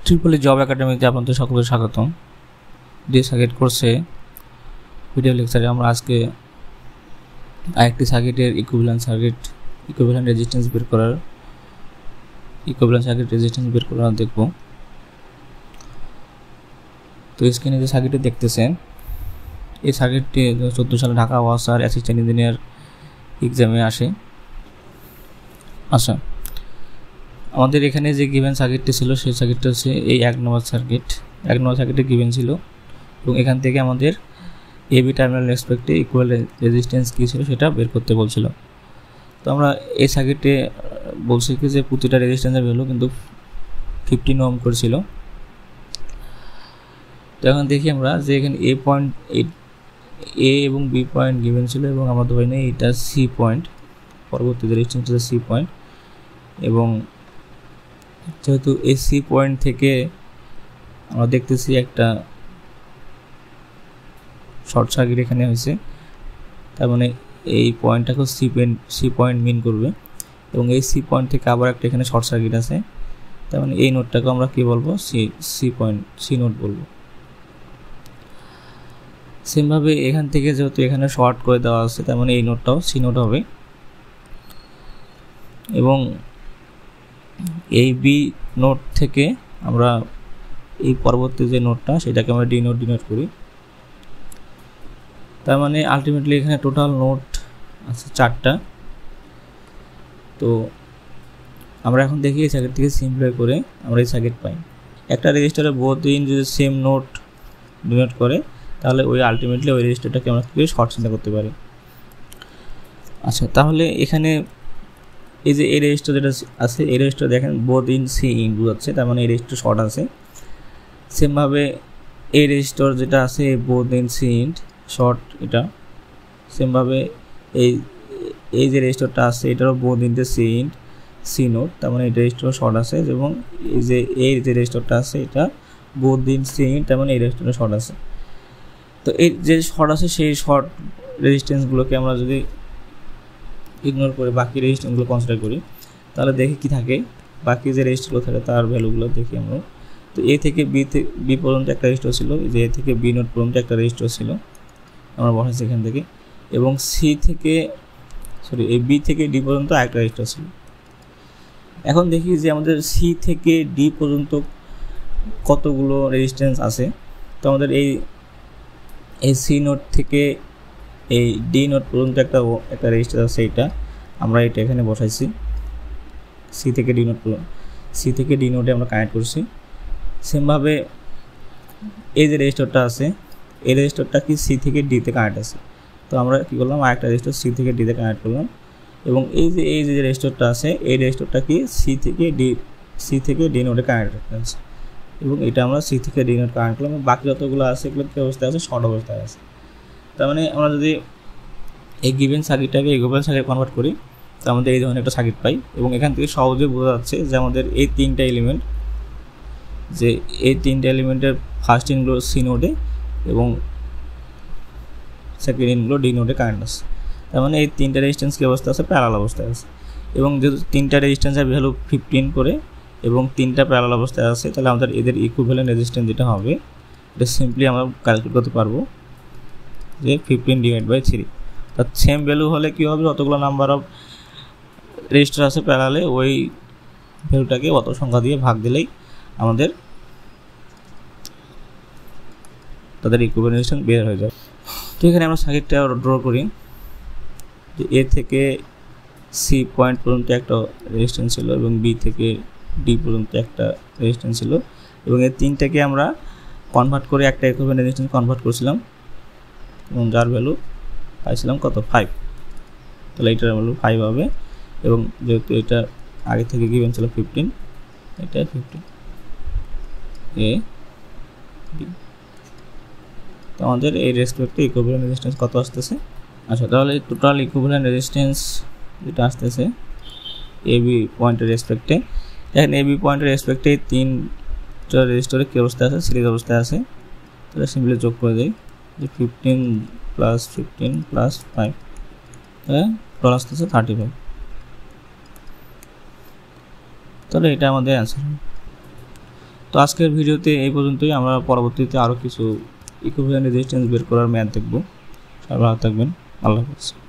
Triple ই job একাডেমিতে আপনাদের সকলের স্বাগতম। যে সার্কিট কোর্সে ভিডিও লেকচারে আমরা আজকে আরেকটি সার্কিটের ইকুইভ্যালেন্ট রেজিস্ট্যান্স বের করার দেখব। তো স্ক্রিনে যে সার্কিটটি দেখতেছেন, এই সার্কিটটি 2014 সালে ঢাকা ওয়াসার অ্যাসিস্ট্যান্ট ইঞ্জিনিয়ার এক্সামে আসে। আচ্ছা, আমাদের এখানে যে গিভেন সার্কিটটি ছিল সেই সার্কিটটা হচ্ছে এই 1 নম্বর সার্কিটে গিভেন ছিল, এবং এখান থেকে আমাদের এবি টার্মিনাল রেসপেক্টে ইকুয়াল রেজিস্ট্যান্স কী ছিল সেটা বের করতে বলছিল। তো আমরা এই সার্কিটে বলছি কি যে প্রতিটা রেজিস্ট্যান্সের ভ্যালু কিন্তু 15 ওহম করেছিল। তো এখন দেখি আমরা যে এখানে এ এবং বি পয়েন্ট গিভেন ছিল, এবং আমরা ধরে নিই এটা সি পয়েন্ট, পরবর্তী রেজিস্ট্যান্স হচ্ছে সি পয়েন্ট, এবং যেহেতু এই সি পয়েন্ট থেকে আমরা দেখতেছি একটা শর্ট সার্কিট এখানে হয়েছে, তার মানে এই পয়েন্টটাকে সি পয়েন্ট মিন করবে, এবং এই সি পয়েন্ট থেকে আবার একটা এখানে শর্ট সার্কিট আছে, তার মানে এই নোটটাকে আমরা কি বলবো, সি নোট বলবো। সেমভাবে এখান থেকে যেহেতু এখানে শর্ট করে দেওয়া আছে, তার মানে এই নোটটাও সি নোট হবে, এবং এই বি নোট থেকে আমরা এই পরবর্তী যে নোটটা সেটাকে আমরা ডি নোট করি। তার মানে আলটিমেটলি এখানে টোটাল নোট আছে 4টা। তো আমরা এখন দেখি এই সার্কিট থেকে সিম্পলিফাই করে আমরা এই সার্কিট পাই। একটা রেজিস্টারে বোথ ইন যদি সেম নোট ডিনোট করে, তাহলে ওই আলটিমেটলি ওই রেজিস্টারটাকে আমরা কি শর্ট চিন্তা করতে পারি। আচ্ছা, তাহলে এখানে এই যে এই রেজিস্টার যেটা আছে, এই রেজিস্টার দেখেন বোথ ইন সি ইন বুঝাচ্ছে, তার মানে এই রেজিস্টার শর্ট আছে। সেমভাবে এই রেজিস্টার যেটা আছে both in C in short, এটা সেমভাবে এই যে রেজিস্টারটা আছে এটারও বোথ ইন সি নোট, তার মানে এই রেজিস্টার শর্ট আছে, এবং এই যে রেজিস্টারটা আছে এটা বোথ ইন সি ইন, তার মানে এই রেজিস্টারটা শর্ট আছে। তো এই যে শর্ট আছে সেই শর্ট রেজিস্ট্যান্সগুলোকে আমরা যদি ইগনোর করে বাকি রেজিস্ট্যান্সগুলো কনসিডার করি, তাহলে দেখি কি থাকে, বাকি যে রেজিস্টারগুলো থাকে তার ভ্যালুগুলো দেখি আমরা। তো এ থেকে বি পর্যন্ত একটা রেজিস্টার ছিল, যে এ থেকে বি নোট পর্যন্ত একটা রেজিস্টার ছিল, আমরা বসাচ্ছি এখান থেকে, এবং এই বি থেকে ডি পর্যন্ত একটা রেজিস্টার ছিল। এখন দেখি যে আমাদের সি থেকে ডি পর্যন্ত কতগুলো রেজিস্ট্যান্স আছে। তো আমাদের এই সি নোট থেকে এই ডি নোট পর্যন্ত একটা রেজিস্টার আছে, এটা আমরা এটা এখানে বসাইছি। সি থেকে ডি নোটে আমরা কানেক্ট করছি। সেমভাবে এই যে রেজিস্টারটা আছে, এই রেজিস্টারটা কি সি থেকে ডিতে কানেক্ট আছে, তো আমরা কি করলাম, আরেকটা রেজিস্টার সি থেকে ডিতে কানেক্ট করলাম, এবং এই যে রেজিস্টারটা আছে এই রেজিস্টারটা কি সি থেকে ডি নোটে কানেক্ট আছে, এবং এটা আমরা সি থেকে ডি নোট কানেক্ট করলাম। বাকি যতগুলো আছে এগুলো কি অবস্থায় আছে, শর্ট অবস্থায় আছে। তার মানে আমরা যদি এই গিভেন সার্কিটটাকে ইকুইভ্যালেন্ট সার্কিট কনভার্ট করি, তো আমাদের এই ধরনের একটা সার্কিট পাই, এবং এখান থেকে সহজে বোঝা যাচ্ছে যে আমাদের এই তিনটা এলিমেন্টের ফার্স্ট ইনগুলো সি নোডে এবং সেকেন্ড ইনগুলো ডি নোডে কারেন্ট আছে। তার মানে এই তিনটা রেজিস্ট্যান্স কি অবস্থা আছে, প্যারালাল অবস্থায় আছে, এবং যেহেতু তিনটা রেজিস্ট্যান্সের ভ্যালু 15 করে এবং তিনটা প্যারালাল অবস্থায় আছে, তাহলে আমাদের এদের ইকুইভ্যালেন্ট রেজিস্ট্যান্স যেটা হবে এটা সিম্পলি আমরা ক্যালকুলেট করতে পারবো যে 15/3। তার সেম ভ্যালু হলে কী হবে, যতগুলো নাম্বার অফ রেজিস্টার আছে প্যারালালে ওই ভ্যালুটাকে অত সংখ্যা দিয়ে ভাগ দিলেই আমাদের তাদের ইকুইভ্যালেন্ট রেজিস্ট্যান্স বের হয়ে যায়। তো এখানে আমরা সার্কিটটা ড্র করি, যে এ থেকে সি পয়েন্ট পর্যন্ত একটা রেজিস্ট্যান্স ছিল, এবং বি থেকে ডি পর্যন্ত একটা রেজিস্ট্যান্স ছিল, এবং এই তিনটাকে আমরা কনভার্ট করে একটা ইকুইভ্যালেন্ট রেজিস্ট্যান্স কনভার্ট করেছিলাম, এবং যার ভ্যালু পাইছিলাম কত, 5। তাহলে এটার ভ্যালু 5 হবে, এবং যেহেতু এটা আগে থেকে গিভেন ছিল 15, এটা 15 এ বি। তো আমাদের এই রেসপেক্টে ইকুইভ্যালেন্ট রেজিস্ট্যান্স কত আসতেছে। আচ্ছা, তাহলে টোটাল ইকুইভ্যালেন্ট রেজিস্ট্যান্স যেটা আসতেছে এবি পয়েন্টের রেসপেক্টে, এখানে এবি পয়েন্টের রেসপেক্টে 3টা রেজিস্টারে কী অবস্থায় আছে, সিরিজ অবস্থায় আছে। তাহলে সিম্পলি যোগ করে দিই যে 15 + 15 + 5, টোটাল আসতেছে 35। তাহলে এটা আমাদের অ্যান্সার। তো আজকের ভিডিওতে এই পর্যন্তই। আমরা পরবর্তীতে আরও কিছু ইকুইভ্যালেন্ট রেজিস্ট্যান্স বের করার ম্যাথ দেখব। সবাই ভালো থাকবেন। আল্লাহ হাফেজ।